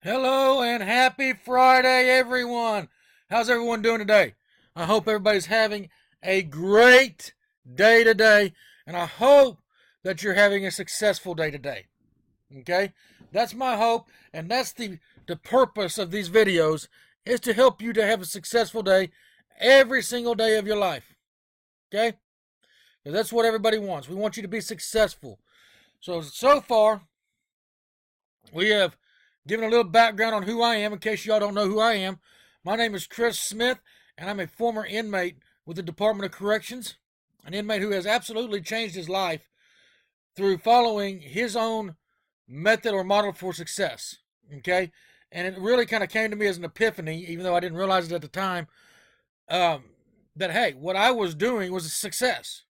Hello and happy Friday, everyone. How's everyone doing today? I hope everybody's having a great day today, and I hope that you're having a successful day today. Okay? That's my hope, and that's the purpose of these videos is to help you to have a successful day every single day of your life. Okay? Because that's what everybody wants. We want you to be successful. So far, we have given a little background on who I am in case y'all don't know who I am. My name is Chris Smith, and I'm a former inmate with the Department of Corrections, an inmate who has absolutely changed his life through following his own method or model for success. Okay? And it really kind of came to me as an epiphany, even though I didn't realize it at the time, um, that, hey, what I was doing was a success.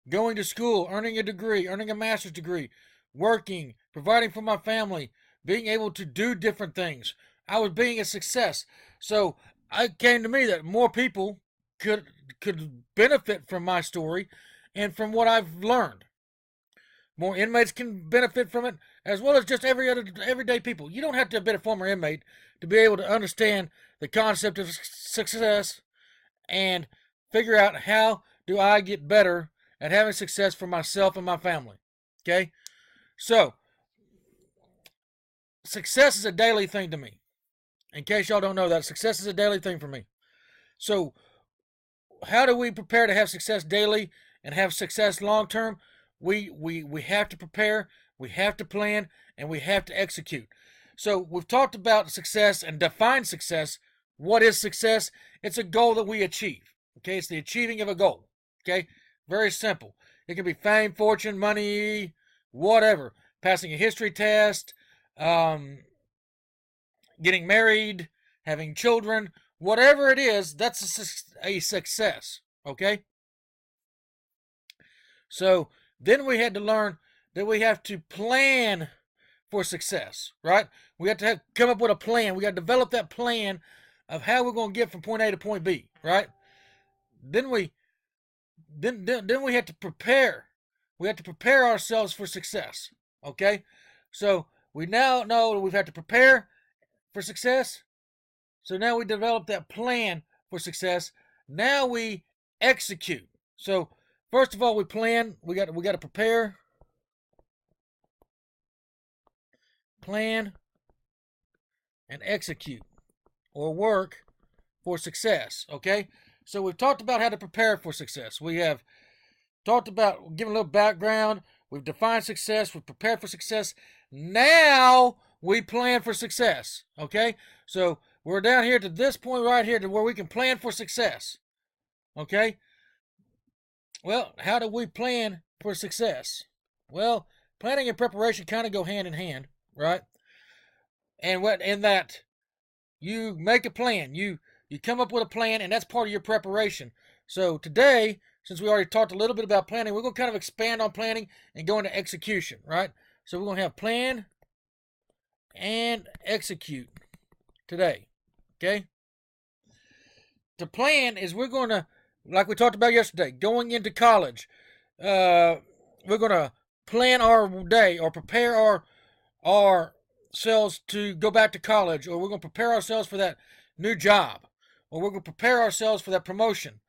Going to school, earning a degree, earning a master's degree, working, providing for my family, being able to do different things. I was being a success. So it came to me that more people could could benefit from my story and from what I've learned. More inmates can benefit from it, as well as just every other everyday people. You don't have to have been a former inmate to be able to understand the concept of success and figure out how do I get better at having success for myself and my family. Okay? So, success is a daily thing to me. In case y'all don't know that, success is a daily thing for me. So, how do we prepare to have success daily and have success long term? We have to prepare, we have to plan, and we have to execute. So, we've talked about success and define success. What is success? It's a goal that we achieve. Okay, it's the achieving of a goal. Okay, very simple. It can be fame, fortune, money, whatever. Passing a history test, um, getting married, having children, whatever it is, that's a success. Okay? So then we had to learn that we have to plan for success, right? We have to come up with a plan. We got to develop that plan of how we're going to get from point A to point B, right? Then we then we have to prepare. We have to prepare ourselves for success. Okay? So we now know that we've had to prepare for success. So now we develop that plan for success. Now we execute. So first of all, we plan. We got to prepare, plan, and execute or work for success. Okay. So we've talked about how to prepare for success. We have talked about giving a little background. We've defined success. We've prepared for success. Now we plan for success. Okay. So we're down here to this point right here to where we can plan for success. Okay. Well, how do we plan for success? Well, planning and preparation kind of go hand in hand, right? And what in that you make a plan, you come up with a plan, and that's part of your preparation. So today, since we already talked a little bit about planning, we're going to kind of expand on planning and go into execution, right? So we're going to have plan and execute today. Okay? The plan is we're going to, like we talked about yesterday, going into college. We're going to plan our day or prepare ourselves to go back to college, or we're going to prepare ourselves for that new job, or we're going to prepare ourselves for that promotion.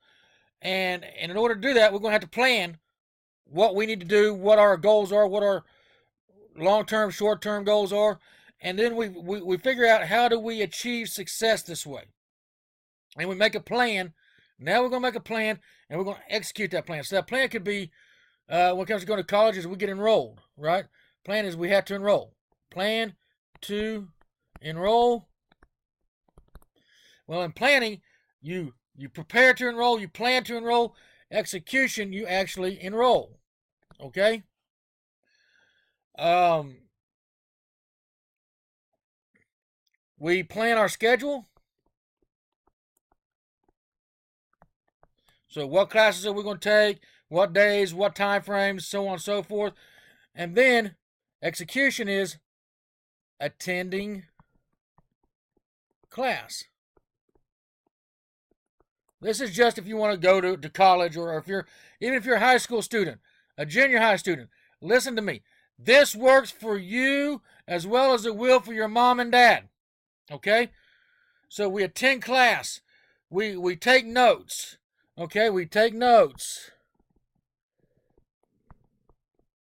And in order to do that, we're going to have to plan what we need to do, what our goals are, what our long-term, short-term goals are, and then we figure out how do we achieve success this way. And we make a plan. Now we're going to make a plan, and we're going to execute that plan. So that plan could be, when it comes to going to college, is we get enrolled, right? Plan is we have to enroll. Plan to enroll. Well, in planning, you prepare to enroll, you plan to enroll. Execution, you actually enroll. Okay? Um, we plan our schedule. So what classes are we going to take? What days? What time frames? So on and so forth. And then execution is attending class. This is just if you want to go to college, or if you're even if you're a high school student, a junior high student. Listen to me. This works for you as well as it will for your mom and dad. Okay? So we attend class. We take notes. Okay? We take notes.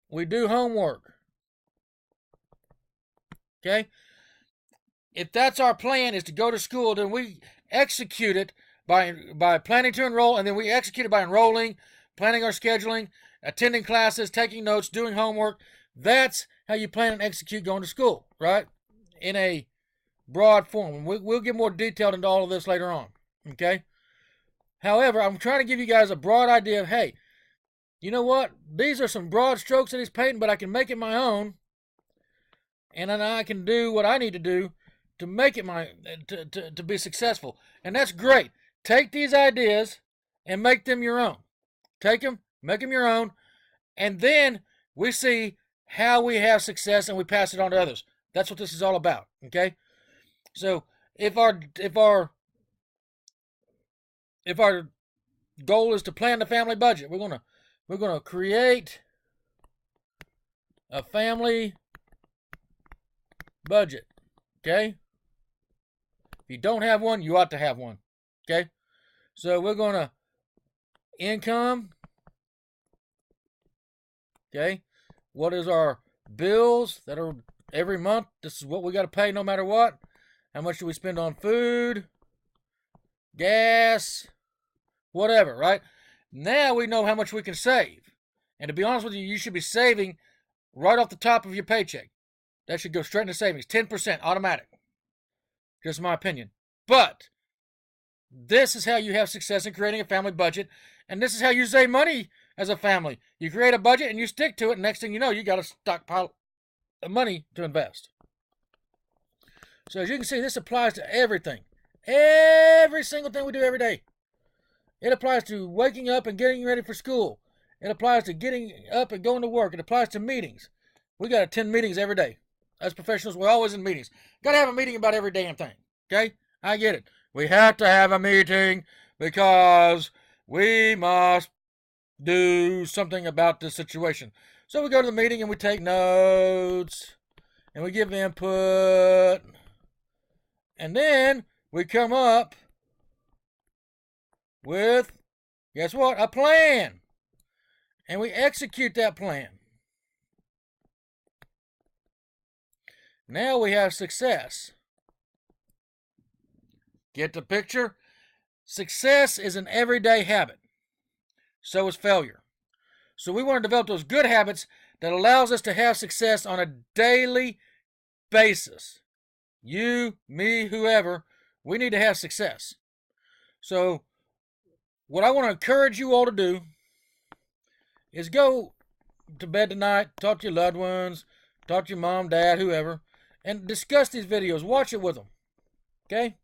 We do homework. Okay? If that's our plan, is to go to school, then we execute it by planning to enroll, and then we execute it by enrolling, planning our scheduling, attending classes, taking notes, doing homework. That's how you plan and execute going to school, right? In a broad form. We'll get more detailed into all of this later on, okay? However, I'm trying to give you guys a broad idea of, hey, you know what? These are some broad strokes that he's painting, but I can make it my own, and then I can do what I need to do to make it to be successful. And that's great. Take these ideas and make them your own. Take them, make them your own, and then we see how we have success and we pass it on to others. That's what this is all about, okay? So if our goal is to plan the family budget, we're gonna create a family budget, okay? If you don't have one, you ought to have one, okay? So we're gonna income, okay? What is our bills that are every month? This is what we got to pay no matter what. How much do we spend on food, gas, whatever, right? Now we know how much we can save. And to be honest with you, you should be saving right off the top of your paycheck. That should go straight into savings. 10% automatic. Just my opinion. But this is how you have success in creating a family budget. And this is how you save money as a family. You create a budget and you stick to it. And next thing you know, you got a stockpile of money to invest. So as you can see, this applies to everything. Every single thing we do every day. It applies to waking up and getting ready for school. It applies to getting up and going to work. It applies to meetings. We got to attend meetings every day. As professionals, we're always in meetings. Got to have a meeting about every damn thing. Okay? I get it. We have to have a meeting because we must do something about this situation. So we go to the meeting and we take notes and we give input. And then we come up with, guess what? A plan. And we execute that plan. Now we have success. Get the picture? Success is an everyday habit. So is failure. So we want to develop those good habits that allows us to have success on a daily basis. You, me, whoever, we need to have success. So what I want to encourage you all to do is go to bed tonight, talk to your loved ones, talk to your mom, dad, whoever, and discuss these videos. Watch it with them. Okay?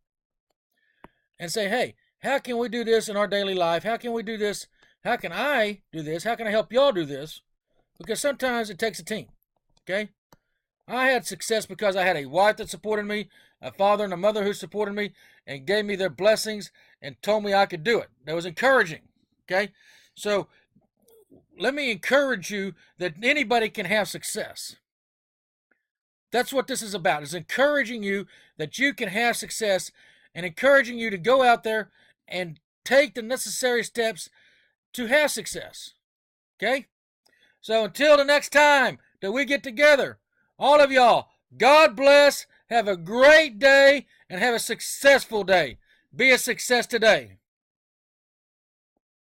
And say, hey, how can we do this in our daily life? How can we do this? How can I do this? How can I help y'all do this? Because sometimes it takes a team. Okay? I had success because I had a wife that supported me, a father and a mother who supported me and gave me their blessings and told me I could do it. That was encouraging. Okay? So let me encourage you that anybody can have success. That's what this is about, is encouraging you that you can have success and encouraging you to go out there and take the necessary steps to have success. Okay? So until the next time that we get together, all of y'all, God bless, have a great day, and have a successful day. Be a success today.